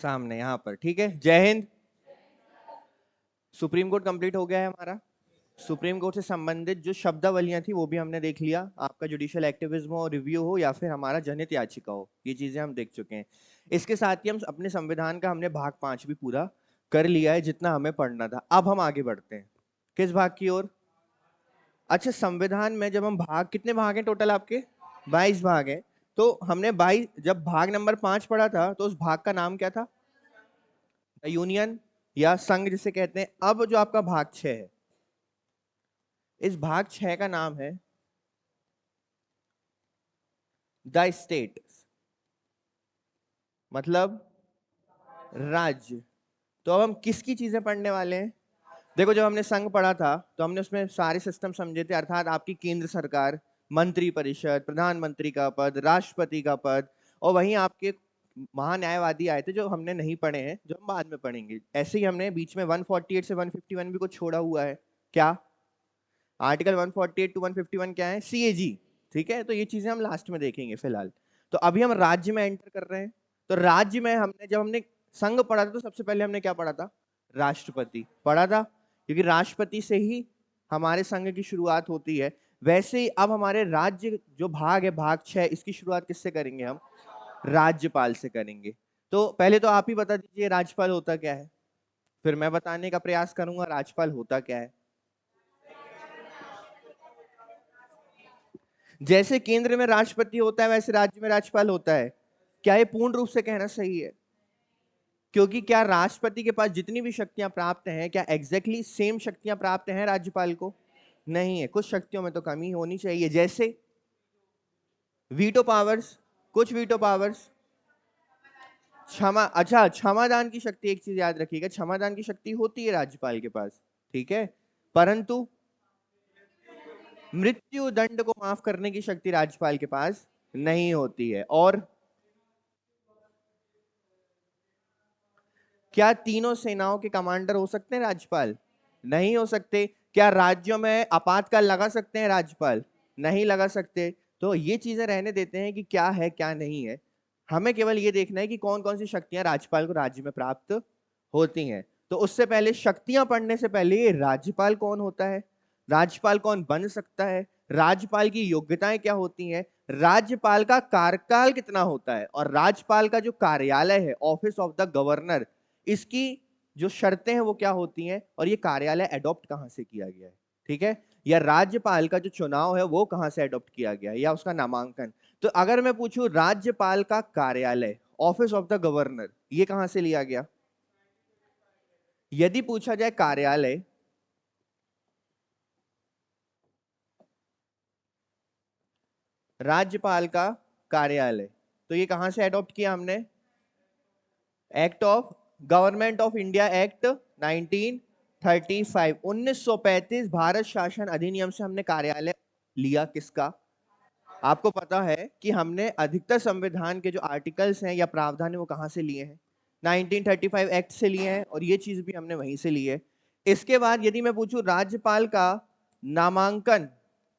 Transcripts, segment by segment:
सामने यहाँ पर, ठीक है। जय हिंद। सुप्रीम कोर्ट कंप्लीट हो गया है हमारा। सुप्रीम कोर्ट से संबंधित जो शब्दावलियां थी वो भी हमने देख लिया। आपका जुडिशियल एक्टिविज्म हो, रिव्यू हो, या फिर हमारा जनहित याचिका हो, ये चीजें हम देख चुके हैं। इसके साथ ही हम अपने संविधान का हमने भाग 5 भी पूरा कर लिया है, जितना हमें पढ़ना था। अब हम आगे बढ़ते हैं किस भाग की ओर? अच्छा, संविधान में जब हम भाग, कितने भाग हैं टोटल आपके? 22 भाग हैं। तो हमने 22, जब भाग नंबर 5 पढ़ा था तो उस भाग का नाम क्या था? यूनियन या संघ जिसे कहते हैं। अब जो आपका भाग 6 है, इस भाग 6 का नाम है द स्टेट, मतलब राज्य। तो अब हम किसकी चीजें पढ़ने वाले हैं? देखो, जब हमने संघ पढ़ा था तो हमने उसमें सारे सिस्टम समझे थे, अर्थात आपकी केंद्र सरकार, मंत्री परिषद, प्रधानमंत्री का पद, राष्ट्रपति का पद, और वहीं आपके महान्यायवादी आए थे जो हमने नहीं पढ़े हैं, जो हम बाद में पढ़ेंगे। ऐसे ही हमने बीच में 148 से 151 भी कुछ छोड़ा हुआ है। क्या आर्टिकल 148 टू 151 क्या है? सीएजी, ठीक है। तो ये चीजें हम लास्ट में देखेंगे फिलहाल। तो अभी हम राज्य में एंटर कर रहे हैं। तो राज्य में हमने, जब हमने संघ पढ़ा था तो सबसे पहले हमने क्या पढ़ा था? राष्ट्रपति पढ़ा था, क्योंकि राष्ट्रपति से ही हमारे संघ की शुरुआत होती है। वैसे ही अब हमारे राज्य जो भाग है, भाग 6, इसकी शुरुआत किससे करेंगे हम? राज्यपाल से करेंगे। तो पहले तो आप ही बता दीजिए राज्यपाल होता क्या है, फिर मैं बताने का प्रयास करूंगा राज्यपाल होता क्या है। जैसे केंद्र में राष्ट्रपति होता है वैसे राज्य में राज्यपाल होता है। क्या ये पूर्ण रूप से कहना सही है? क्योंकि क्या राष्ट्रपति के पास जितनी भी शक्तियां प्राप्त हैं, क्या एग्जैक्टली सेम शक्तियां प्राप्त हैं राज्यपाल को? नहीं है, कुछ शक्तियों में तो कमी होनी चाहिए। जैसे वीटो पावर्स, कुछ वीटो पावर्स, क्षमा, अच्छा क्षमादान की शक्ति, एक चीज याद रखिएगा, क्षमादान की शक्ति होती है राज्यपाल के पास, ठीक है। परंतु मृत्यु दंड को माफ करने की शक्ति राज्यपाल के पास नहीं होती है। और क्या तीनों सेनाओं के कमांडर हो सकते हैं राज्यपाल? नहीं हो सकते। क्या राज्यों में आपातकाल लगा सकते हैं राज्यपाल? नहीं लगा सकते। तो ये चीजें रहने देते हैं कि क्या है क्या नहीं है। हमें केवल ये देखना है कि कौन कौन सी शक्तियां राज्यपाल को राज्य में प्राप्त होती हैं। तो उससे पहले, शक्तियां पढ़ने से पहले, ये राज्यपाल कौन होता है, राज्यपाल कौन बन सकता है, राज्यपाल की योग्यताएं क्या होती हैं, राज्यपाल का कार्यकाल कितना होता है, और राज्यपाल का जो कार्यालय है, ऑफिस ऑफ द गवर्नर, इसकी जो शर्तें हैं वो क्या होती हैं, और ये कार्यालय अडॉप्ट कहां से किया गया है, ठीक है। या राज्यपाल का जो चुनाव है वो कहां से अडॉप्ट किया गया है, या उसका नामांकन। तो अगर मैं पूछूं राज्यपाल का कार्यालय, ऑफिस ऑफ द गवर्नर, ये कहां से लिया गया? यदि पूछा जाए कार्यालय, राज्यपाल का कार्यालय, तो ये कहां से अडॉप्ट किया हमने? Act of government of India act 1935, 1935 Bharat शासन अधिनियम से हमने कार्यालय लिया। किसका? आपको पता है कि हमने अधिकतर संविधान के जो आर्टिकल्स हैं या प्रावधान है वो कहां से लिए हैं? 1935 एक्ट से लिए हैं, और ये चीज भी हमने वहीं से ली है। इसके बाद यदि मैं पूछूं राज्यपाल का नामांकन,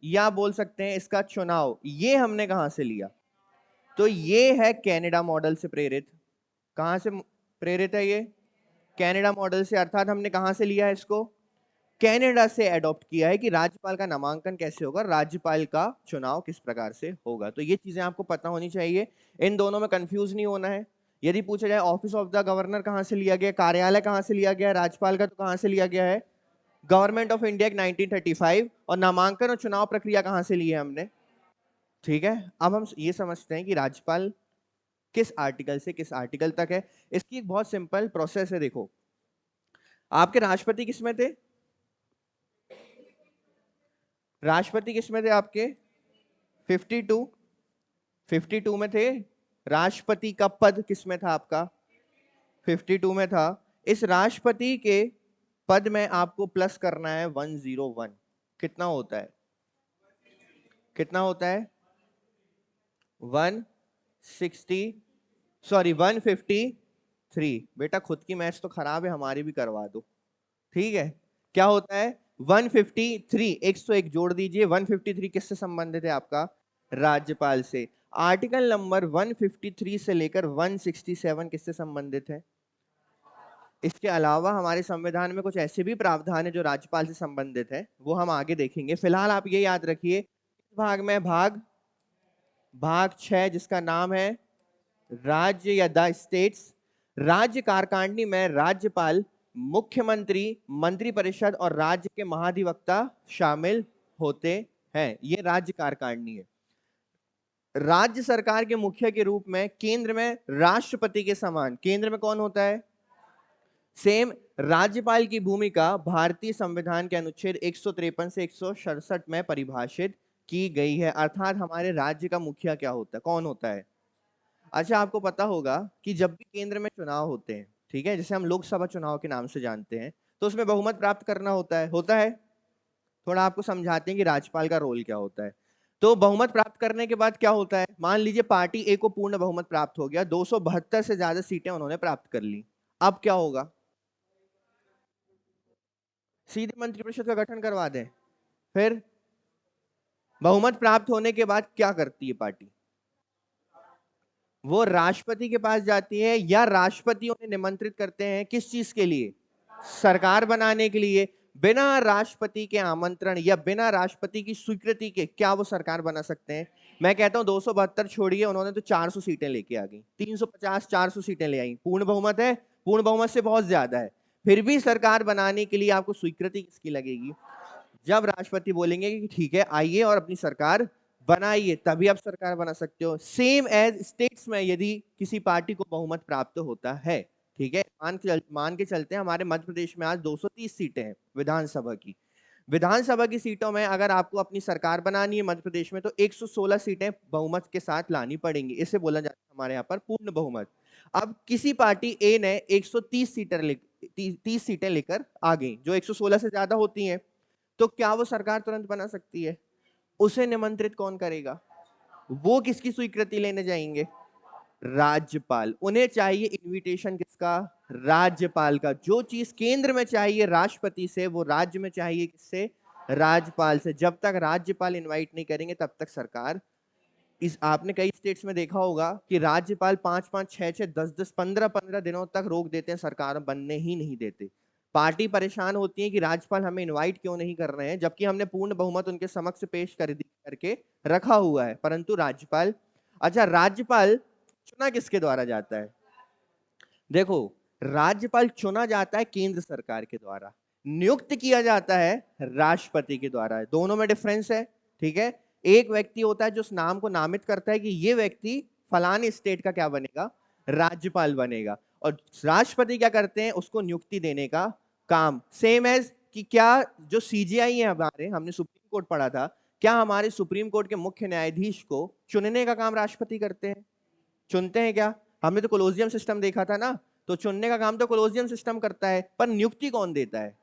या बोल सकते हैं इसका चुनाव, ये हमने कहां से लिया? तो ये है कनाडा मॉडल से प्रेरित। कहां से प्रेरित है ये? कनाडा मॉडल से। अर्थात हमने कहां से लिया है इसको? कनाडा से अडॉप्ट किया है कि राज्यपाल का नामांकन कैसे होगा, राज्यपाल का चुनाव किस प्रकार से होगा। तो ये चीजें आपको पता होनी चाहिए, इन दोनों में कंफ्यूज नहीं होना है। यदि पूछा जाए ऑफिस ऑफ द गवर्नर कहां से लिया गया, कार्यालय कहां से लिया गया, राज्यपाल का तो कहां से लिया गया है? Government of India 1935। और नामांकन और चुनाव प्रक्रिया कहां से ली है हमने? ठीक है। अब हम ये समझते हैं कि राज्यपाल किस आर्टिकल से किस आर्टिकल तक है। इसकी एक बहुत सिंपल प्रोसेस है। देखो, आपके राष्ट्रपति किसमें थे? राष्ट्रपति किसमें थे आपके? 52, 52 में थे। राष्ट्रपति का पद किसमें था आपका? 52 में था। इस राष्ट्रपति के पद में आपको प्लस करना है 101। कितना होता है? कितना होता है? 160, सॉरी 153। बेटा खुद की मैथ्स तो खराब है, हमारी भी करवा दो, ठीक है। क्या होता है? 153। 101 जोड़ दीजिए। 153 किससे संबंधित है आपका? राज्यपाल से। आर्टिकल नंबर 153 से लेकर 167 किससे संबंधित है? इसके अलावा हमारे संविधान में कुछ ऐसे भी प्रावधान है जो राज्यपाल से संबंधित है, वो हम आगे देखेंगे। फिलहाल आप ये याद रखिए, इस भाग में भाग 6 जिसका नाम है राज्य या द स्टेट्स। राज्य कार्यकारिणी में राज्यपाल, मुख्यमंत्री, मंत्रिपरिषद और राज्य के महाधिवक्ता शामिल होते हैं। ये राज्य कार्यकारिणी है। राज्य सरकार के मुखिया के रूप में केंद्र में राष्ट्रपति के समान, केंद्र में कौन होता है? सेम। राज्यपाल की भूमिका भारतीय संविधान के अनुच्छेद 153 से 167 में परिभाषित की गई है। अर्थात हमारे राज्य का मुखिया क्या होता है, कौन होता है? अच्छा, आपको पता होगा कि जब भी केंद्र में चुनाव होते हैं, ठीक है, जैसे हम लोकसभा चुनाव के नाम से जानते हैं, तो उसमें बहुमत प्राप्त करना होता है। थोड़ा आपको समझाते हैं कि राज्यपाल का रोल क्या होता है। तो बहुमत प्राप्त करने के बाद क्या होता है? मान लीजिए पार्टी ए को पूर्ण बहुमत प्राप्त हो गया, 272 से ज्यादा सीटें उन्होंने प्राप्त कर ली। अब क्या होगा? सीधे मंत्रिपरिषद का गठन करवा दें। फिर बहुमत प्राप्त होने के बाद क्या करती है पार्टी? वो राष्ट्रपति के पास जाती है, या राष्ट्रपति उन्हें निमंत्रित करते हैं किस चीज के लिए? सरकार बनाने के लिए। बिना राष्ट्रपति के आमंत्रण या बिना राष्ट्रपति की स्वीकृति के क्या वो सरकार बना सकते हैं? मैं कहता हूं 272 छोड़िए, उन्होंने तो 400 सीटें लेके आ गई, 350 400 सीटें ले आई, पूर्ण बहुमत है, पूर्ण बहुमत से बहुत ज्यादा है। फिर भी सरकार बनाने के लिए आपको स्वीकृति किसकी लगेगी? जब राष्ट्रपति बोलेंगे कि ठीक है आइए और अपनी सरकार बनाइए, तभी आप सरकार बना सकते हो। सेम एज स्टेट्स में यदि किसी पार्टी को बहुमत प्राप्त होता है, ठीक है, मान के चलते हैं हमारे मध्य प्रदेश में आज 230 सीटें हैं विधानसभा की। विधानसभा की सीटों में अगर आपको अपनी सरकार बनानी है मध्य प्रदेश में, तो 116 सीटें बहुमत के साथ लानी पड़ेंगी। इसे बोला जाता है हमारे यहाँ पर पूर्ण बहुमत। अब किसी पार्टी ए ने 130 सीटें लेकर आ गई, जो 116 से ज्यादा होती हैं, तो क्या वो सरकार तुरंत बना सकती है? उसे निमंत्रित कौन करेगा? वो किसकी स्वीकृति लेने जाएंगे? राज्यपाल। उन्हें चाहिए इनविटेशन किसका? राज्यपाल का। जो चीज केंद्र में चाहिए राष्ट्रपति से, वो राज्य में चाहिए किससे? राज्यपाल से। जब तक राज्यपाल इनवाइट नहीं करेंगे तब तक सरकार आपने कई स्टेट्स में देखा होगा कि राज्यपाल 5-5, 6-6, 10-10, 15-15 दिनों तक रोक देते हैं, सरकार बनने ही नहीं देते। पार्टी परेशान होती है कि राज्यपाल हमें इनवाइट क्यों नहीं कर रहे हैं, जबकि हमने पूर्ण बहुमत उनके समक्ष पेश करके रखा हुआ है, परंतु राज्यपाल। अच्छा, राज्यपाल चुना किसके द्वारा जाता है? देखो, राज्यपाल चुना जाता है केंद्र सरकार के द्वारा, नियुक्त किया जाता है राष्ट्रपति के द्वारा। दोनों में डिफरेंस है, ठीक है। एक व्यक्ति होता है जो उस नाम को नामित करता है कि ये व्यक्ति फलाने स्टेट का क्या बनेगा? राज्यपाल बनेगा। और राष्ट्रपति क्या करते हैं? उसको नियुक्ति देने का काम। सेम एज कि क्या जो सीजीआई है हमारे, हमने सुप्रीम कोर्ट पढ़ा था, क्या हमारे सुप्रीम कोर्ट के मुख्य न्यायाधीश को चुनने का काम राष्ट्रपति करते हैं? चुनते हैं क्या? हमने तो कोलोजियम सिस्टम देखा था ना, तो चुनने का काम तो कोलोजियम सिस्टम करता है, पर नियुक्ति कौन देता है?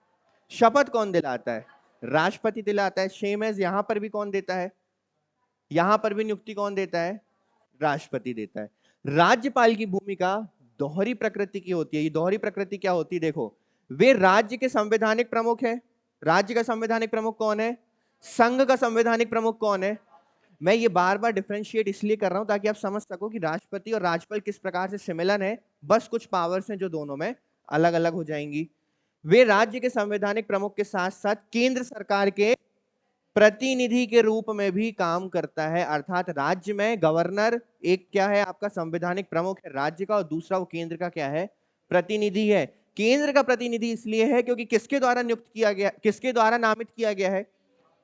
शपथ कौन दिलाता है? राष्ट्रपति दिलाता है। सेम एज यहां पर भी कौन देता है? यहां पर भी नियुक्ति कौन देता है? राष्ट्रपति देता है। राज्यपाल की भूमिका दोहरी प्रकृति की होती है। ये दोहरी प्रकृति क्या होती है? देखो, वे राज्य के संवैधानिक प्रमुख है। राज्य का संवैधानिक प्रमुख कौन है? संघ का संवैधानिक प्रमुख कौन है? मैं ये बार बार डिफरेंशिएट इसलिए कर रहा हूं ताकि आप समझ सको कि राष्ट्रपति और राज्यपाल किस प्रकार से सिमिलर है, बस कुछ पावर्स हैं जो दोनों में अलग अलग हो जाएंगी। वे राज्य के संवैधानिक प्रमुख के साथ साथ केंद्र सरकार के प्रतिनिधि के रूप में भी काम करता है। अर्थात राज्य में गवर्नर एक क्या है? आपका संवैधानिक प्रमुख है राज्य का, और दूसरा वो केंद्र का क्या है? प्रतिनिधि है। केंद्र का प्रतिनिधि इसलिए है क्योंकि किसके द्वारा नियुक्त किया गया, किसके द्वारा नामित किया गया है?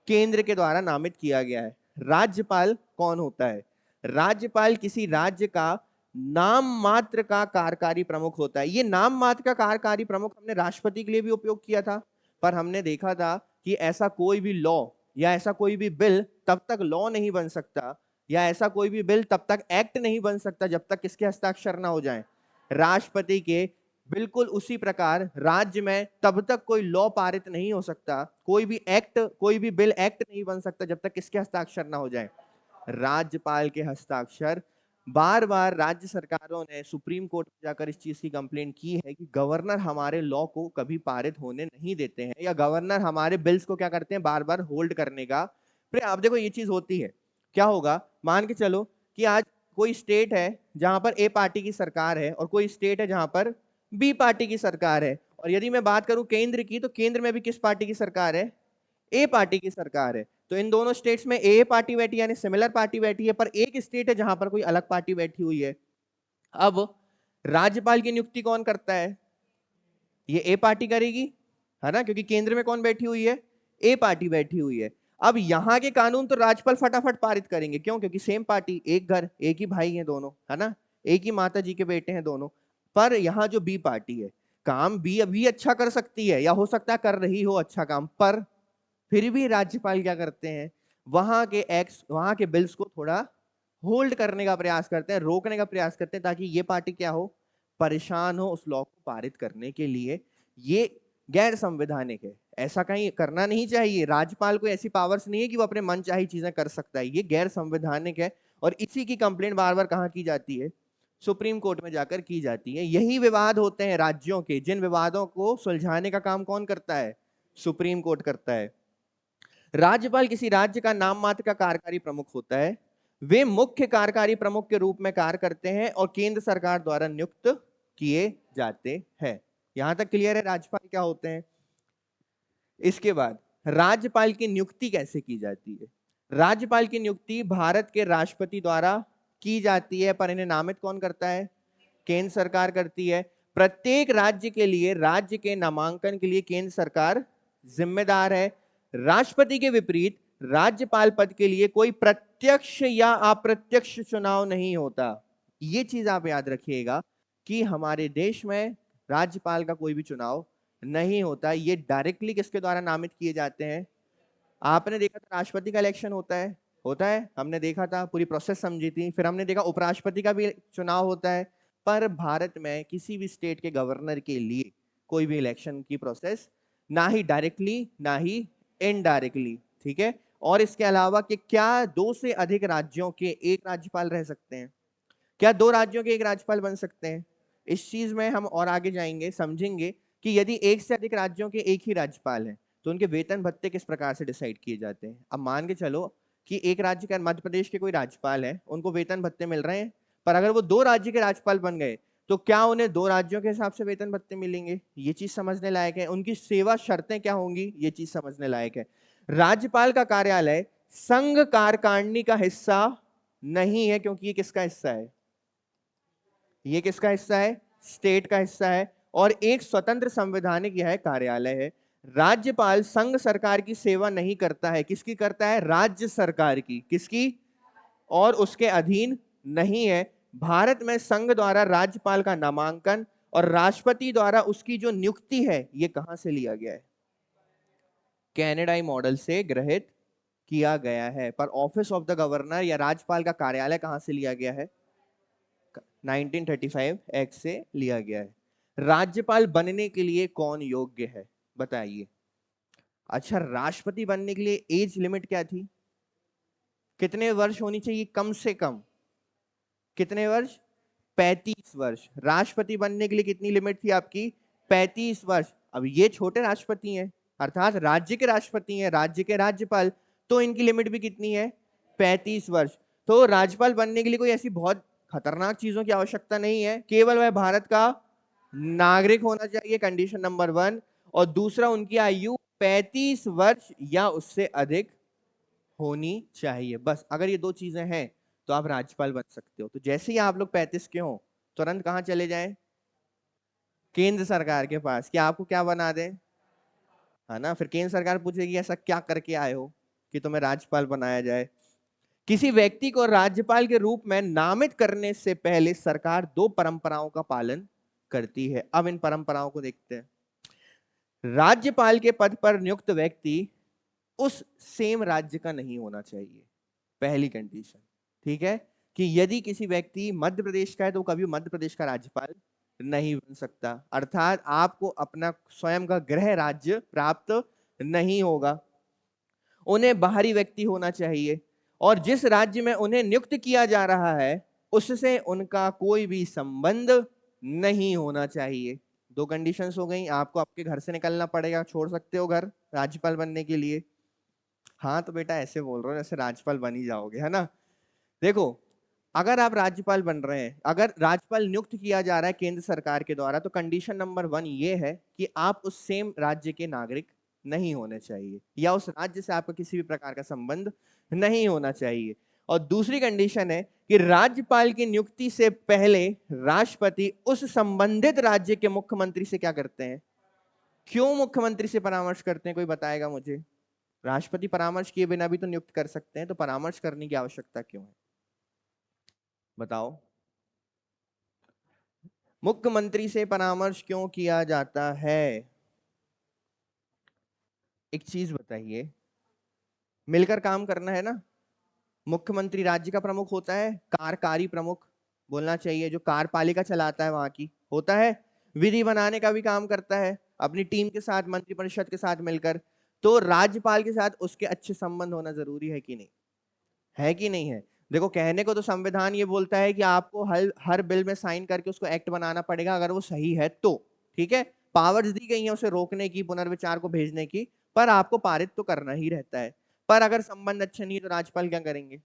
केंद्र के द्वारा नामित किया गया है। राज्यपाल कौन होता है? राज्यपाल किसी राज्य का नाम मात्र का कार्यकारी प्रमुख होता है। ये नाम मात्र का कार्यकारी प्रमुख हमने राष्ट्रपति के लिए भी उपयोग किया था, पर हमने देखा था कि ऐसा कोई भी लॉ या ऐसा कोई भी बिल तब तक लॉ नहीं बन सकता, या ऐसा कोई भी बिल तब तक एक्ट नहीं बन सकता जब तक किसके हस्ताक्षर ना हो जाए? राष्ट्रपति के। बिल्कुल उसी प्रकार राज्य में तब तक कोई लॉ पारित नहीं हो सकता, कोई भी एक्ट, कोई भी बिल एक्ट नहीं बन सकता जब तक किसके हस्ताक्षर ना हो जाए? राज्यपाल के हस्ताक्षर। बार बार राज्य सरकारों ने सुप्रीम कोर्ट में जाकर इस चीज की कंप्लेंट की है कि गवर्नर हमारे लॉ को कभी पारित होने नहीं देते हैं, या गवर्नर हमारे बिल्स को क्या करते हैं? बार बार होल्ड करने का। फिर आप देखो ये चीज होती है, क्या होगा? मान के चलो कि आज कोई स्टेट है जहां पर ए पार्टी की सरकार है और कोई स्टेट है जहां पर बी पार्टी की सरकार है, और यदि मैं बात करूं केंद्र की, तो केंद्र में भी किस पार्टी की सरकार है? ए पार्टी की सरकार है। तो इन दोनों स्टेट्स में ए पार्टी बैठी यानी सिमिलर पार्टी बैठी है, पर एक स्टेट है जहां पर कोई अलग पार्टी बैठी हुई है। अब राज्यपाल की नियुक्ति कौन करता है? ये ए पार्टी करेगी, है ना, क्योंकि केंद्र में कौन बैठी हुई है? ए पार्टी बैठी हुई है। अब यहां के कानून तो राज्यपाल फटाफट पारित करेंगे, क्यों? क्योंकि सेम पार्टी, एक घर, एक ही भाई हैं दोनों, है ना, एक ही माता जी के बेटे हैं दोनों। पर यहाँ जो बी पार्टी है, काम बी अभी अच्छा कर सकती है, या हो सकता है कर रही हो अच्छा काम, पर फिर भी राज्यपाल क्या करते हैं? वहां के एक्ट, वहां के बिल्स को थोड़ा होल्ड करने का प्रयास करते हैं, रोकने का प्रयास करते हैं, ताकि ये पार्टी क्या हो? परेशान हो उस लॉ को पारित करने के लिए। ये गैर संवैधानिक है, ऐसा कहीं करना नहीं चाहिए। राज्यपाल को ऐसी पावर्स नहीं है कि वो अपने मन चाही चीजें कर सकता है, ये गैर संवैधानिक है। और इसी की कंप्लेंट बार बार कहां की जाती है? सुप्रीम कोर्ट में जाकर की जाती है। यही विवाद होते हैं राज्यों के, जिन विवादों को सुलझाने का काम कौन करता है? सुप्रीम कोर्ट करता है। राज्यपाल किसी राज्य का नाम मात्र का कार्यकारी प्रमुख होता है। वे मुख्य कार्यकारी प्रमुख के रूप में कार्य करते हैं और केंद्र सरकार द्वारा नियुक्त किए जाते हैं। यहां तक क्लियर है राज्यपाल क्या होते हैं? इसके बाद राज्यपाल की नियुक्ति कैसे की जाती है? राज्यपाल की नियुक्ति भारत के राष्ट्रपति द्वारा की जाती है, पर इन्हें नामित कौन करता है? केंद्र सरकार करती है। प्रत्येक राज्य के लिए राज्य के नामांकन के लिए केंद्र सरकार जिम्मेदार है। राष्ट्रपति के विपरीत राज्यपाल पद के लिए कोई प्रत्यक्ष या अप्रत्यक्ष चुनाव नहीं होता। ये चीज आप याद रखिएगा कि हमारे देश में राज्यपाल का कोई भी चुनाव नहीं होता। ये डायरेक्टली किसके द्वारा नामित किए जाते हैं? आपने देखा था राष्ट्रपति का इलेक्शन होता है, हमने देखा था, पूरी प्रोसेस समझी थी। फिर हमने देखा उपराष्ट्रपति का भी चुनाव होता है। पर भारत में किसी भी स्टेट के गवर्नर के लिए कोई भी इलेक्शन की प्रोसेस ना ही डायरेक्टली ना ही इनडायरेक्टली, ठीक है। और इसके अलावा कि क्या दो से अधिक राज्यों के एक राज्यपाल रह सकते हैं? क्या दो राज्यों के एक राज्यपाल बन सकते हैं? इस चीज में हम और आगे जाएंगे, समझेंगे कि यदि एक से अधिक राज्यों के एक ही राज्यपाल हैं तो उनके वेतन भत्ते किस प्रकार से डिसाइड किए जाते हैं। अब मान के चलो कि एक राज्य का, मध्य प्रदेश के कोई राज्यपाल है, उनको वेतन भत्ते मिल रहे हैं, पर अगर वो दो राज्य के राज्यपाल बन गए तो क्या उन्हें दो राज्यों के हिसाब से वेतन भत्ते मिलेंगे? ये चीज समझने लायक है। उनकी सेवा शर्तें क्या होंगी? ये चीज समझने लायक है। राज्यपाल का कार्यालय संघ कार्यकारिणी का हिस्सा नहीं है, क्योंकि ये किसका हिस्सा है? ये किसका हिस्सा है? स्टेट का हिस्सा है। और एक स्वतंत्र संवैधानिक यह कार्यालय है। राज्यपाल संघ सरकार की सेवा नहीं करता है, किसकी करता है? राज्य सरकार की। किसकी? और उसके अधीन नहीं है। भारत में संघ द्वारा राज्यपाल का नामांकन और राष्ट्रपति द्वारा उसकी जो नियुक्ति है, ये कहां से लिया गया है? कनाडाई मॉडल से ग्रहित किया गया है। पर ऑफिस ऑफ द गवर्नर या राज्यपाल का कार्यालय कहां से लिया गया है? 1935 एक्ट से लिया गया है। राज्यपाल बनने के लिए कौन योग्य है, बताइए? अच्छा, राष्ट्रपति बनने के लिए एज लिमिट क्या थी? कितने वर्ष होनी चाहिए कम से कम? कितने वर्ष? 35 वर्ष। राष्ट्रपति बनने के लिए कितनी लिमिट थी आपकी? 35 वर्ष। अब ये छोटे राष्ट्रपति हैं, अर्थात राज्य के राष्ट्रपति हैं, राज्य के राज्यपाल, तो इनकी लिमिट भी कितनी है? 35 वर्ष। तो राज्यपाल बनने के लिए कोई ऐसी बहुत खतरनाक चीजों की आवश्यकता नहीं है, केवल वह भारत का नागरिक होना चाहिए, कंडीशन नंबर 1। और दूसरा, उनकी आयु 35 वर्ष या उससे अधिक होनी चाहिए। बस अगर ये दो चीजें हैं तो आप राज्यपाल बन सकते हो। तो जैसे ही आप लोग 35 के हो, तुरंत कहां चले जाएं? केंद्र सरकार के पास, कि आपको क्या बना दें, है ना। फिर केंद्र सरकार पूछेगी ऐसा क्या करके आए हो कि तुम्हें राज्यपाल बनाया जाए। किसी व्यक्ति को राज्यपाल के रूप में नामित करने से पहले सरकार दो परंपराओं का पालन करती है। अब इन परंपराओं को देखते हैं। राज्यपाल के पद पर नियुक्त व्यक्ति उस सेम राज्य का नहीं होना चाहिए, पहली कंडीशन, ठीक है। कि यदि किसी व्यक्ति मध्य प्रदेश का है तो कभी मध्य प्रदेश का राज्यपाल नहीं बन सकता, अर्थात आपको अपना स्वयं का गृह राज्य प्राप्त नहीं होगा। उन्हें बाहरी व्यक्ति होना चाहिए और जिस राज्य में उन्हें नियुक्त किया जा रहा है उससे उनका कोई भी संबंध नहीं होना चाहिए। दो कंडीशंस हो गई। आपको आपके घर से निकलना पड़ेगा, छोड़ सकते हो घर राज्यपाल बनने के लिए। हाँ तो बेटा ऐसे बोल रहे हो जैसे राज्यपाल बन ही जाओगे, है ना। देखो, अगर आप राज्यपाल बन रहे हैं, अगर राज्यपाल नियुक्त किया जा रहा है केंद्र सरकार के द्वारा, तो कंडीशन नंबर 1 ये है कि आप उस सेम राज्य के नागरिक नहीं होने चाहिए, या उस राज्य से आपका किसी भी प्रकार का संबंध नहीं होना चाहिए। और दूसरी कंडीशन है कि राज्यपाल की नियुक्ति से पहले राष्ट्रपति उस संबंधित राज्य के मुख्यमंत्री से क्या करते हैं? क्यों मुख्यमंत्री से परामर्श करते हैं? कोई बताएगा मुझे? राष्ट्रपति परामर्श किए बिना भी तो नियुक्त कर सकते हैं, तो परामर्श करने की आवश्यकता क्यों है? बताओ। मुख्यमंत्री से परामर्श क्यों किया जाता है? एक चीज बताइए, मिलकर काम करना है ना। मुख्यमंत्री राज्य का प्रमुख होता है, कार्यकारी प्रमुख बोलना चाहिए, जो कार्यपालिका चलाता है वहां की होता है, विधि बनाने का भी काम करता है अपनी टीम के साथ, मंत्रिपरिषद के साथ मिलकर। तो राज्यपाल के साथ उसके अच्छे संबंध होना जरूरी है कि नहीं? है कि नहीं है? देखो, कहने को तो संविधान ये बोलता है कि आपको हर बिल में साइन करके उसको एक्ट बनाना पड़ेगा अगर वो सही है तो, ठीक है, पावर्स दी गई है उसे रोकने की, पुनर्विचार को भेजने की, पर आपको पारित तो करना ही रहता है। पर अगर संबंध अच्छे नहीं तो राज्यपाल क्या करेंगे?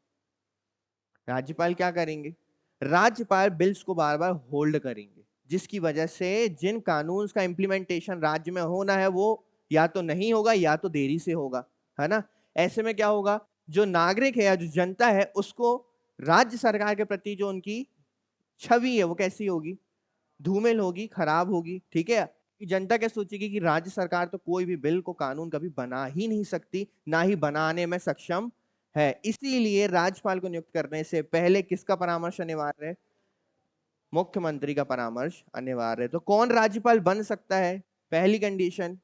राज्यपाल क्या करेंगे? राज्यपाल बिल्स को बार बार होल्ड करेंगे, जिसकी वजह से जिन कानून का इंप्लीमेंटेशन राज्य में होना है वो या तो नहीं होगा या तो देरी से होगा, है ना। ऐसे में क्या होगा? जो नागरिक है या जो जनता है उसको राज्य सरकार के प्रति जो उनकी छवि है वो कैसी होगी? धूमिल होगी, खराब होगी, ठीक है। कि जनता क्या सोचेगी कि राज्य सरकार तो कोई भी बिल को, कानून कभी बना ही नहीं सकती, ना ही बनाने में सक्षम है। इसीलिए राज्यपाल को नियुक्त करने से पहले किसका परामर्श अनिवार्य है? मुख्यमंत्री का परामर्श अनिवार्य है। तो कौन राज्यपाल बन सकता है? पहली कंडीशन,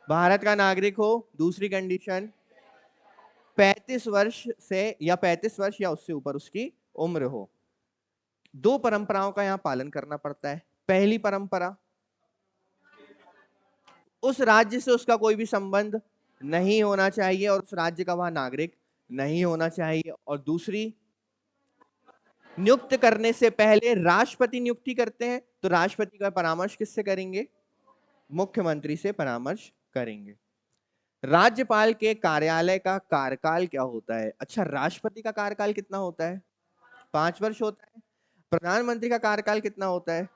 भारत का नागरिक हो। दूसरी कंडीशन, 35 वर्ष से या 35 वर्ष या उससे ऊपर उसकी उम्र हो। दो परंपराओं का यहां पालन करना पड़ता है। पहली परंपरा, उस राज्य से उसका कोई भी संबंध नहीं होना चाहिए और उस राज्य का वह नागरिक नहीं होना चाहिए। और दूसरी, नियुक्त करने से पहले राष्ट्रपति नियुक्ति करते हैं, तो राष्ट्रपति का परामर्श किससे करेंगे? मुख्यमंत्री से परामर्श करेंगे। राज्यपाल के कार्यालय का कार्यकाल क्या होता है? अच्छा, राष्ट्रपति का कार्यकाल कितना होता है? 5 वर्ष होता है। प्रधानमंत्री का कार्यकाल कितना होता है?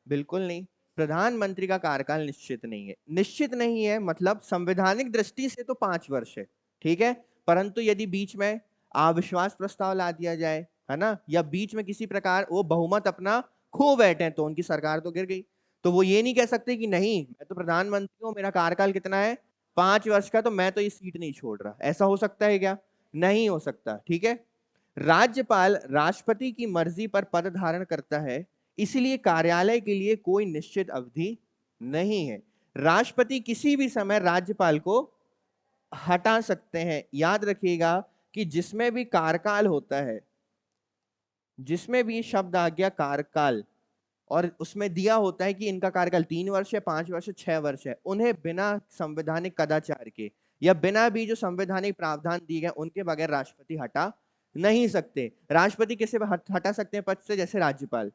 बिल्कुल नहीं। प्रधानमंत्री का कार्यकाल निश्चित नहीं है। निश्चित नहीं है मतलब संवैधानिक दृष्टि से तो 5 वर्ष है, ठीक है, परंतु यदि बीच में अविश्वास प्रस्ताव ला दिया जाए, है ना, या बीच में किसी प्रकार वो बहुमत अपना खो बैठे तो उनकी सरकार तो गिर गई। तो वो ये नहीं कह सकते कि नहीं, मैं तो प्रधानमंत्री हूं, मेरा कार्यकाल कितना है? 5 वर्ष का, तो मैं तो ये सीट नहीं छोड़ रहा। ऐसा हो सकता है क्या? नहीं हो सकता, ठीक है। राज्यपाल राष्ट्रपति की मर्जी पर पद धारण करता है, इसलिए कार्यालय के लिए कोई निश्चित अवधि नहीं है। राष्ट्रपति किसी भी समय राज्यपाल को हटा सकते हैं। याद रखिएगा कि जिसमें भी कार्यकाल होता है, जिसमें भी शब्द आ गया कार्यकाल, और उसमें दिया होता है कि इनका कार्यकाल 3 वर्ष है, 5 वर्ष है, 6 वर्ष है, उन्हें बिना संवैधानिक कदाचार के या बिना भी जो संवैधानिक प्रावधान दिए गए उनके बगैर राष्ट्रपति हटा नहीं सकते। राष्ट्रपति किसे हटा सकते हैं पद से? जैसे राज्यपाल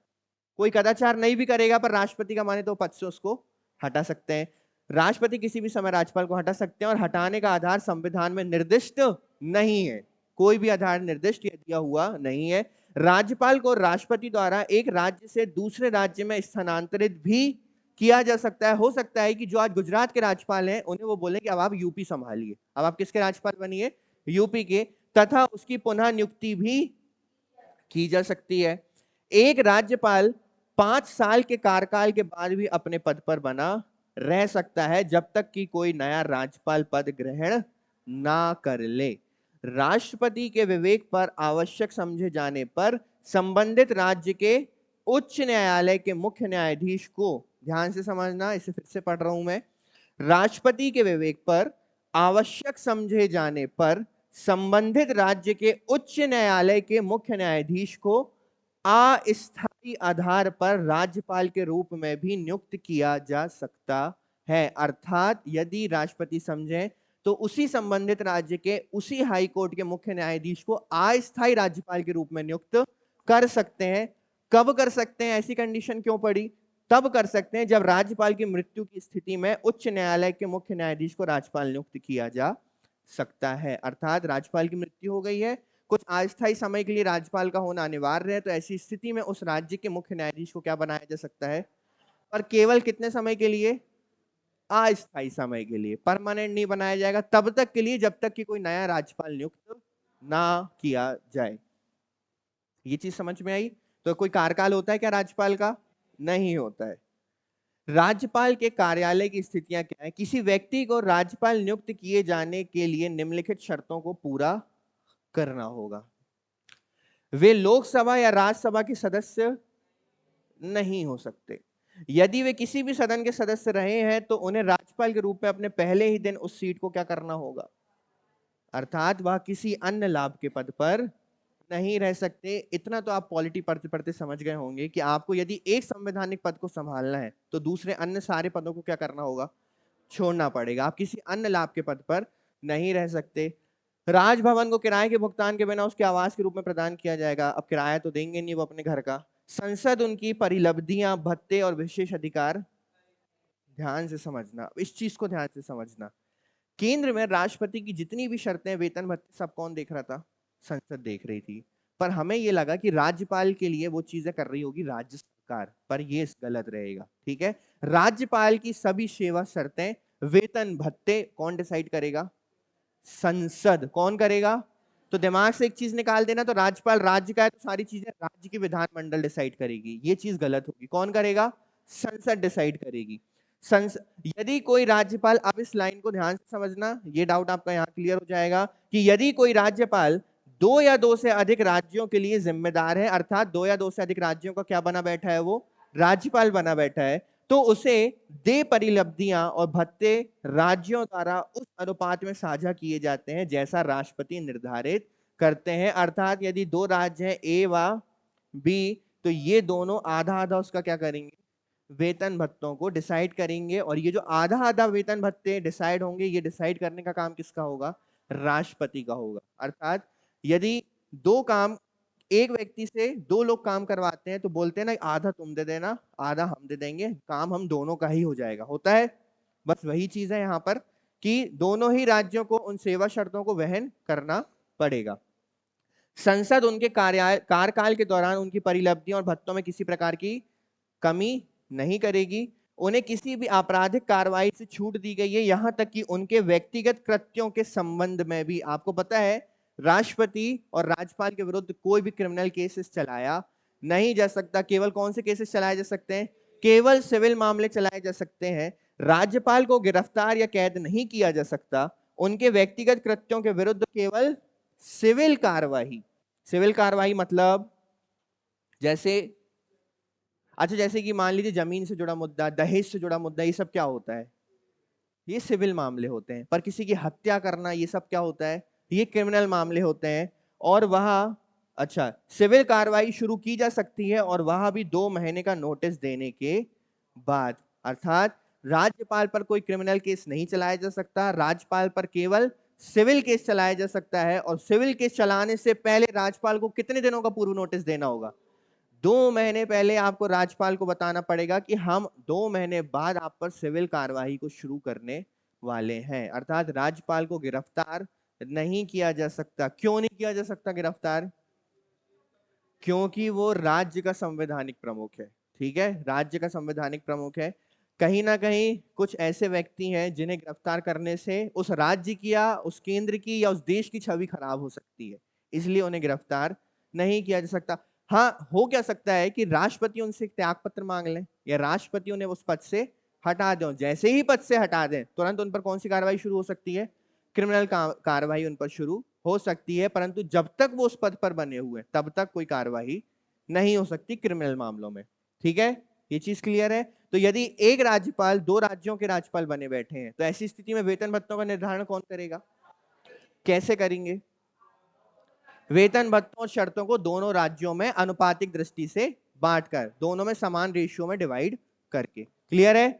कोई कदाचार नहीं भी करेगा पर राष्ट्रपति का माने तो पद से उसको हटा सकते हैं। राष्ट्रपति किसी भी समय राज्यपाल को हटा सकते हैं और हटाने का आधार संविधान में निर्दिष्ट नहीं है। कोई भी आधार निर्दिष्ट या दिया हुआ नहीं है। राज्यपाल को राष्ट्रपति द्वारा एक राज्य से दूसरे राज्य में स्थानांतरित भी किया जा सकता है। हो सकता है कि जो आज गुजरात के राज्यपाल हैं उन्हें वो बोले कि अब आप यूपी संभालिए, अब आप किसके राज्यपाल बनिए? यूपी के, तथा उसकी पुनः नियुक्ति भी की जा सकती है। एक राज्यपाल 5 साल के कार्यकाल के बाद भी अपने पद पर बना रह सकता है जब तक कि कोई नया राज्यपाल पद ग्रहण ना कर ले। राष्ट्रपति के विवेक पर आवश्यक समझे जाने पर संबंधित राज्य के उच्च न्यायालय के मुख्य न्यायाधीश को, ध्यान से समझना, इसे फिर से पढ़ रहा हूं मैं, राष्ट्रपति के विवेक पर आवश्यक समझे जाने पर संबंधित राज्य के उच्च न्यायालय के मुख्य न्यायाधीश को अस्थायी आधार पर राज्यपाल के रूप में भी नियुक्त किया जा सकता है। अर्थात यदि राष्ट्रपति समझे तो उसी संबंधित राज्य के उसी हाई कोर्ट के मुख्य न्यायाधीश को अस्थायी राज्यपाल के रूप में नियुक्त कर सकते हैं। कब कर सकते हैं? ऐसी कंडीशन क्यों पड़ी? तब कर सकते हैं जब राज्यपाल की मृत्यु की स्थिति में उच्च न्यायालय के मुख्य न्यायाधीश को राज्यपाल नियुक्त किया जा सकता है। अर्थात राज्यपाल की मृत्यु हो गई है, कुछ अस्थायी समय के लिए राज्यपाल का होना अनिवार्य है, तो ऐसी स्थिति में उस राज्य के मुख्य न्यायाधीश को क्या बनाया जा सकता है, पर केवल कितने समय के लिए, अस्थायी समय के लिए, परमानेंट नहीं बनाया जाएगा, तब तक के लिए जब तक कि कोई नया राज्यपाल नियुक्त ना किया जाए। ये चीज समझ में आई? तो कोई कार्यकाल होता है क्या राज्यपाल का? नहीं होता है। राज्यपाल के कार्यालय की स्थितियां क्या है? किसी व्यक्ति को राज्यपाल नियुक्त किए जाने के लिए निम्नलिखित शर्तों को पूरा करना होगा। वे लोकसभा या राज्यसभा के सदस्य नहीं हो सकते। यदि वे किसी भी सदन के सदस्य रहे हैं तो उन्हें राज्यपाल के रूप में अपने पहले ही दिन उस सीट को क्या करना होगा, अर्थात वह किसी अन्य लाभ के पद पर नहीं रह सकते। इतना तो आप पॉलिटी पढ़ते पढ़ते समझ गए होंगे कि आपको यदि एक संवैधानिक पद को संभालना है तो दूसरे अन्य सारे पदों को क्या करना होगा, छोड़ना पड़ेगा। आप किसी अन्य लाभ के पद पर नहीं रह सकते। राजभवन को किराए के भुगतान के बिना उसके आवास के रूप में प्रदान किया जाएगा। अब किराया तो देंगे नहीं वो अपने घर का। संसद उनकी परिलब्धियां, भत्ते और विशेष अधिकार, ध्यान से समझना, इस चीज को ध्यान से समझना। केंद्र में राष्ट्रपति की जितनी भी शर्तें, वेतन भत्ते, सब कौन देख रहा था, संसद देख रही थी। पर हमें ये लगा कि राज्यपाल के लिए वो चीजें कर रही होगी राज्य सरकार, पर ये गलत रहेगा। ठीक है, राज्यपाल की सभी सेवा शर्तें, वेतन भत्ते कौन डिसाइड करेगा, संसद। कौन करेगा? तो दिमाग से एक चीज निकाल देना, तो राज्यपाल राज्य का है तो सारी चीजें राज्य की विधानमंडल डिसाइड करेगी, ये चीज गलत होगी। कौन करेगा? संसद डिसाइड करेगी। यदि कोई राज्यपाल, अब इस लाइन को ध्यान से समझना, ये डाउट आपका यहां क्लियर हो जाएगा कि यदि कोई राज्यपाल दो या दो से अधिक राज्यों के लिए जिम्मेदार है, अर्थात दो या दो से अधिक राज्यों का क्या बना बैठा है, वो राज्यपाल बना बैठा है, तो उसे दे परिलब्धियां और भत्ते राज्यों द्वारा उस अनुपात में साझा किए जाते हैं जैसा राष्ट्रपति निर्धारित करते हैं। अर्थात यदि दो राज्य हैं ए व बी, तो ये दोनों आधा आधा उसका क्या करेंगे, वेतन भत्तों को डिसाइड करेंगे। और ये जो आधा आधा वेतन भत्ते डिसाइड होंगे, ये डिसाइड करने का काम किसका होगा, राष्ट्रपति का होगा। अर्थात यदि दो काम, एक व्यक्ति से दो लोग काम करवाते हैं तो बोलते हैं ना, आधा तुम दे देना आधा हम दे देंगे, काम हम दोनों का ही हो जाएगा, होता है। बस वही चीज है यहां पर कि दोनों ही राज्यों को उन सेवा शर्तों को वहन करना पड़ेगा। संसद उनके कार्यकाल के दौरान उनकी परिलब्धियों और भत्तों में किसी प्रकार की कमी नहीं करेगी। उन्हें किसी भी आपराधिक कार्रवाई से छूट दी गई है, यहां तक कि उनके व्यक्तिगत कृत्यों के संबंध में भी। आपको पता है राष्ट्रपति और राज्यपाल के विरुद्ध कोई भी क्रिमिनल केसेस चलाया नहीं जा सकता। केवल कौन से केसेस चलाए जा सकते हैं, केवल सिविल मामले चलाए जा सकते हैं। राज्यपाल को गिरफ्तार या कैद नहीं किया जा सकता। उनके व्यक्तिगत कृत्यों के विरुद्ध केवल सिविल कार्रवाई। सिविल कार्रवाई मतलब जैसे, अच्छा जैसे कि मान लीजिए जमीन से जुड़ा मुद्दा, दहेज से जुड़ा मुद्दा, ये सब क्या होता है, ये सिविल मामले होते हैं। पर किसी की हत्या करना, ये सब क्या होता है, ये क्रिमिनल मामले होते हैं। और वहां अच्छा सिविल कार्रवाई शुरू की जा सकती है और वहां भी 2 महीने का नोटिस देने के बाद। अर्थात राज्यपाल पर कोई क्रिमिनल केस नहीं चलाया जा सकता, राज्यपाल पर केवल सिविल केस चलाया जा सकता है। और सिविल केस चलाने से पहले राज्यपाल को कितने दिनों का पूर्व नोटिस देना होगा, 2 महीने पहले आपको राज्यपाल को बताना पड़ेगा कि हम 2 महीने बाद आप पर सिविल कार्यवाही को शुरू करने वाले हैं। अर्थात राज्यपाल को गिरफ्तार नहीं किया जा सकता। क्यों नहीं किया जा सकता गिरफ्तार? क्योंकि वो राज्य का संवैधानिक प्रमुख है। ठीक है, राज्य का संवैधानिक प्रमुख है। कहीं ना कहीं कुछ ऐसे व्यक्ति हैं जिन्हें गिरफ्तार करने से उस राज्य की या उस केंद्र की या उस देश की छवि खराब हो सकती है, इसलिए उन्हें गिरफ्तार नहीं किया जा सकता। हाँ, हो क्या सकता है कि राष्ट्रपति उनसे एक त्याग पत्र मांग लें या राष्ट्रपति उन्हें उस पद से हटा दें। जैसे ही पद से हटा दें तुरंत उन पर कौन सी कार्रवाई शुरू हो सकती है, क्रिमिनल कार्रवाई उन पर शुरू हो सकती है। परंतु जब तक वो उस पद पर बने हुए तब तक कोई कार्रवाई नहीं हो सकती क्रिमिनल मामलों में। ठीक है, ये चीज क्लियर है। तो यदि एक राज्यपाल 2 राज्यों के राज्यपाल बने बैठे हैं तो ऐसी स्थिति में वेतन भत्तों का निर्धारण कौन करेगा, कैसे करेंगे? वेतन भत्तों और शर्तों को दोनों राज्यों में अनुपातिक दृष्टि से बांटकर, दोनों में समान रेशियो में डिवाइड करके। क्लियर है?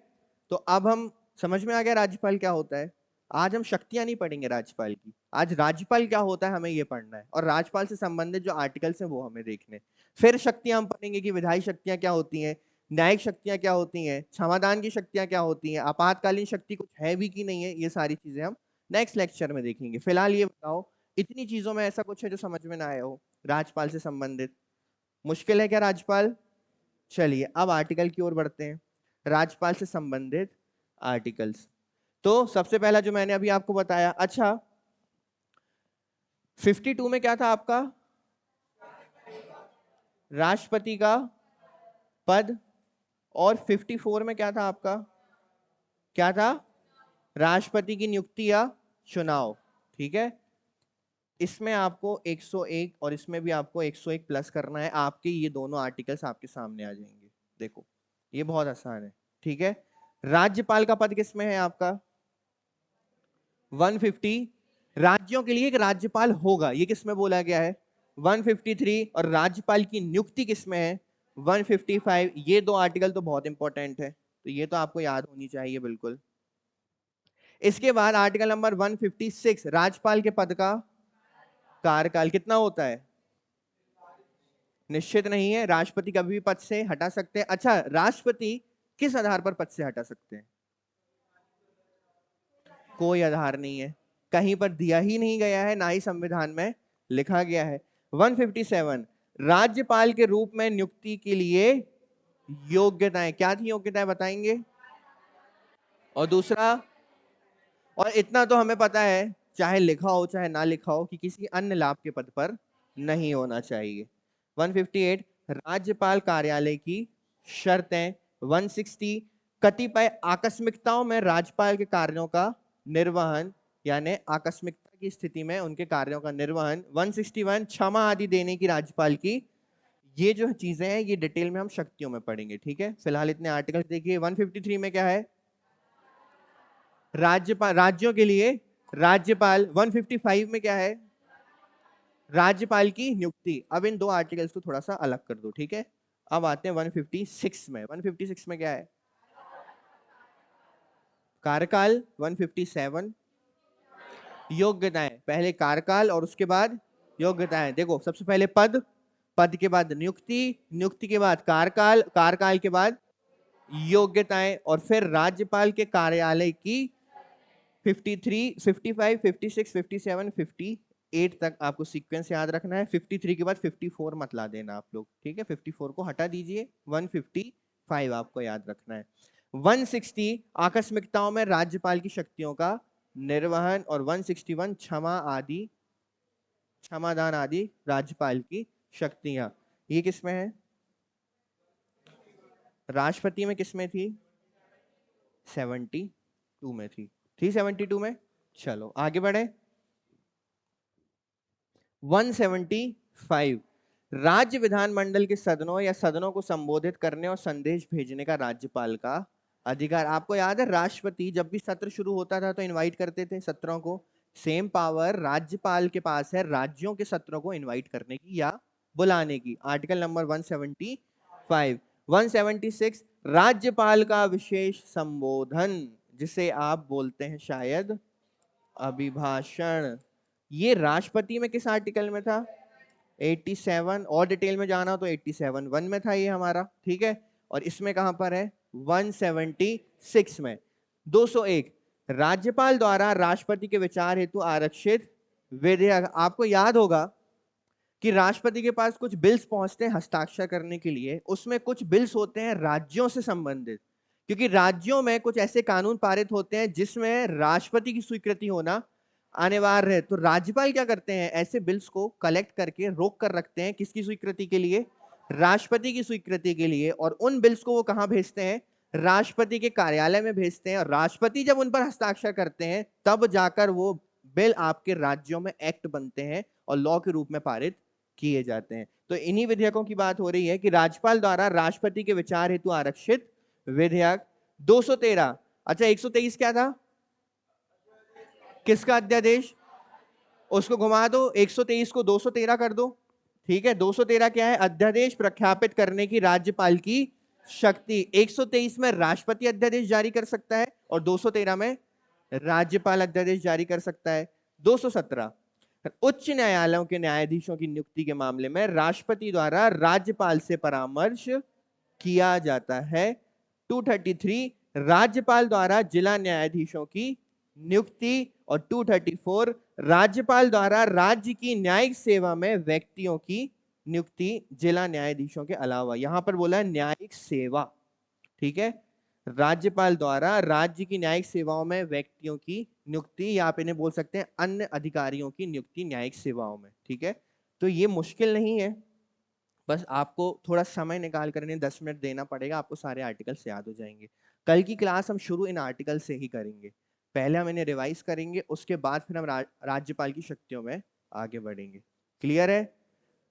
तो अब हम समझ में आ गया राज्यपाल क्या होता है। आज हम शक्तियां नहीं पढ़ेंगे राज्यपाल की, आज राज्यपाल क्या होता है हमें ये पढ़ना है, और राज्यपाल से संबंधित जो आर्टिकल्स हैं वो हमें देखने। फिर शक्तियां हम पढ़ेंगे कि विधायी शक्तियां क्या होती हैं, न्यायिक शक्तियां क्या होती हैं, क्षमादान की शक्तियां क्या होती हैं, आपातकालीन शक्ति कुछ है भी कि नहीं है, ये सारी चीजें हम नेक्स्ट लेक्चर में देखेंगे। फिलहाल ये बताओ इतनी चीजों में ऐसा कुछ है जो समझ में ना आया हो राज्यपाल से संबंधित? मुश्किल है क्या राज्यपाल? चलिए अब आर्टिकल की ओर बढ़ते हैं, राज्यपाल से संबंधित आर्टिकल्स। तो सबसे पहला जो मैंने अभी आपको बताया, अच्छा 52 में क्या था आपका? राष्ट्रपति का पद। और 54 में क्या था आपका? क्या था? राष्ट्रपति की नियुक्ति या चुनाव। ठीक है, इसमें आपको 101 और इसमें भी आपको 101 प्लस करना है। आपके ये दोनों आर्टिकल्स आपके सामने आ जाएंगे। देखो ये बहुत आसान है। ठीक है, राज्यपाल का पद किसमें है आपका? 150। राज्यों के लिए एक राज्यपाल होगा, ये किसमें बोला गया है? 153। और राज्यपाल की नियुक्ति किसमें है? 155। ये दो आर्टिकल तो बहुत इंपॉर्टेंट है, तो ये तो आपको याद होनी चाहिए बिल्कुल। इसके बाद आर्टिकल नंबर 156, राज्यपाल के पद का कार्यकाल कितना होता है? निश्चित नहीं है, राष्ट्रपति कभी भी पद से हटा सकते हैं। अच्छा, राष्ट्रपति किस आधार पर पद से हटा सकते हैं? कोई आधार नहीं है, कहीं पर दिया ही नहीं गया है, ना ही संविधान में लिखा गया है। 157, राज्यपाल के रूप में नियुक्ति के लिए योग्यताएं क्या थी? योग्यताएं बताएंगे। और दूसरा, और इतना तो हमें पता है, चाहे लिखा हो चाहे ना लिखा हो, कि किसी अन्य लाभ के पद पर नहीं होना चाहिए। 158, राज्यपाल कार्यालय की शर्तें। 160, कतिपय आकस्मिकताओं में राज्यपाल के कार्यों का निर्वहन, यानी आकस्मिकता की स्थिति में उनके कार्यों का निर्वहन। 161, क्षमा आदि देने की राज्यपाल की। ये जो चीजें हैं ये डिटेल में हम शक्तियों में पढ़ेंगे। ठीक है, फिलहाल इतने आर्टिकल देखिए। 153 में क्या है? राज्यपाल, राज्यों के लिए राज्यपाल। 155 में क्या है? राज्यपाल की नियुक्ति। अब इन दो आर्टिकल्स को थोड़ा सा अलग कर दो। ठीक है, अब आते हैं 156 में। 156 में क्या है? कार्यकाल। 157 योग्यताएं। पहले कार्यकाल और उसके बाद योग्यताएं। देखो सबसे पहले पद, पद के बाद नियुक्ति, नियुक्ति के बाद कार्यकाल, कार्यकाल के बाद योग्यताएं, और फिर राज्यपाल के कार्यालय की 53, 55, 56, 57, 58 तक आपको सीक्वेंस याद रखना है। 53 के बाद 54 मत ला देना आप लोग। ठीक है, 54 को हटा दीजिए। 155 आपको याद रखना है। 160 आकस्मिकताओं में राज्यपाल की शक्तियों का निर्वहन, और 161 क्षमा आदि, क्षमादान आदि राज्यपाल की शक्तियां। ये किसमें है? राष्ट्रपति में किसमें थी? 72 में थी। 372 में। चलो आगे बढ़े। 175, राज्य विधानमंडल के सदनों या सदनों को संबोधित करने और संदेश भेजने का राज्यपाल का अधिकार। आपको याद है राष्ट्रपति जब भी सत्र शुरू होता था तो इनवाइट करते थे सत्रों को। सेम पावर राज्यपाल के पास है राज्यों के सत्रों को इनवाइट करने की या बुलाने की। Article number 175। 176, राज्यपाल का विशेष संबोधन, जिसे आप बोलते हैं शायद अभिभाषण। ये राष्ट्रपति में किस आर्टिकल में था? 87। और डिटेल में जाना तो 87(1) में था ये हमारा। ठीक है, और इसमें कहां पर है? 176 में। 201, राज्यपाल द्वारा राष्ट्रपति के विचार हेतु आरक्षित विधेयक। आपको याद होगा कि राष्ट्रपति के पास कुछ बिल्स पहुंचते हैं हस्ताक्षर करने के लिए, उसमें कुछ बिल्स होते हैं राज्यों से संबंधित, क्योंकि राज्यों में कुछ ऐसे कानून पारित होते हैं जिसमें राष्ट्रपति की स्वीकृति होना अनिवार्य है। तो राज्यपाल क्या करते हैं? ऐसे बिल्स को कलेक्ट करके रोक कर रखते हैं। किसकी स्वीकृति के लिए? राष्ट्रपति की स्वीकृति के लिए। और उन बिल्स को वो कहां भेजते हैं? राष्ट्रपति के कार्यालय में भेजते हैं। और राष्ट्रपति जब उन पर हस्ताक्षर करते हैं तब जाकर वो बिल आपके राज्यों में एक्ट बनते हैं और लॉ के रूप में पारित किए जाते हैं। तो इन्हीं विधेयकों की बात हो रही है कि राज्यपाल द्वारा राष्ट्रपति के विचार हेतु आरक्षित विधेयक। 213, अच्छा 123 क्या था? किसका अध्यादेश? उसको घुमा दो, 123 को 213 कर दो। ठीक है, 213 क्या है? अध्यादेश प्रख्यापित करने की राज्यपाल की शक्ति। 123 में राष्ट्रपति अध्यादेश जारी कर सकता है और 213 में राज्यपाल अध्यादेश जारी कर सकता है। 217, उच्च न्यायालयों के न्यायाधीशों की नियुक्ति के मामले में राष्ट्रपति द्वारा राज्यपाल से परामर्श किया जाता है। 233, राज्यपाल द्वारा जिला न्यायाधीशों की नियुक्ति। और 234, राज्यपाल द्वारा राज्य की न्यायिक सेवा में व्यक्तियों की नियुक्ति जिला न्यायाधीशों के अलावा, यहां पर बोला है न्यायिक सेवा, ठीक है। राज्यपाल द्वारा राज्य की न्यायिक सेवाओं में व्यक्तियों की नियुक्ति, या आप इन्हें बोल सकते हैं अन्य अधिकारियों की नियुक्ति न्यायिक सेवाओं में, ठीक है। तो ये मुश्किल नहीं है, बस आपको थोड़ा समय निकाल कर इन्हें 10 मिनट देना पड़ेगा, आपको सारे आर्टिकल्स याद हो जाएंगे। कल की क्लास हम शुरू इन आर्टिकल से ही करेंगे, पहले हम इन्हें रिवाइज करेंगे, उसके बाद फिर हम राज्यपाल की शक्तियों में आगे बढ़ेंगे। क्लियर है?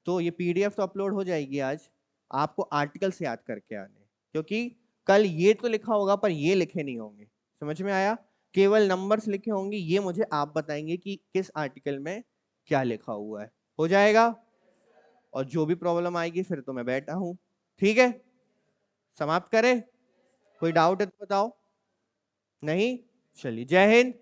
तो ये पीडीएफ तो अपलोड हो जाएगी आज, आपको आर्टिकल से याद करके आने, क्योंकि कल ये तो लिखा होगा पर ये लिखे नहीं होंगे, समझ में आया? केवल नंबर्स लिखे होंगे, ये मुझे आप बताएंगे कि किस आर्टिकल में क्या लिखा हुआ है। हो जाएगा? और जो भी प्रॉब्लम आएगी फिर तो मैं बैठा हूं, ठीक है। समाप्त करें? कोई डाउट है तो बताओ। नहीं? चलिए, जय हिंद।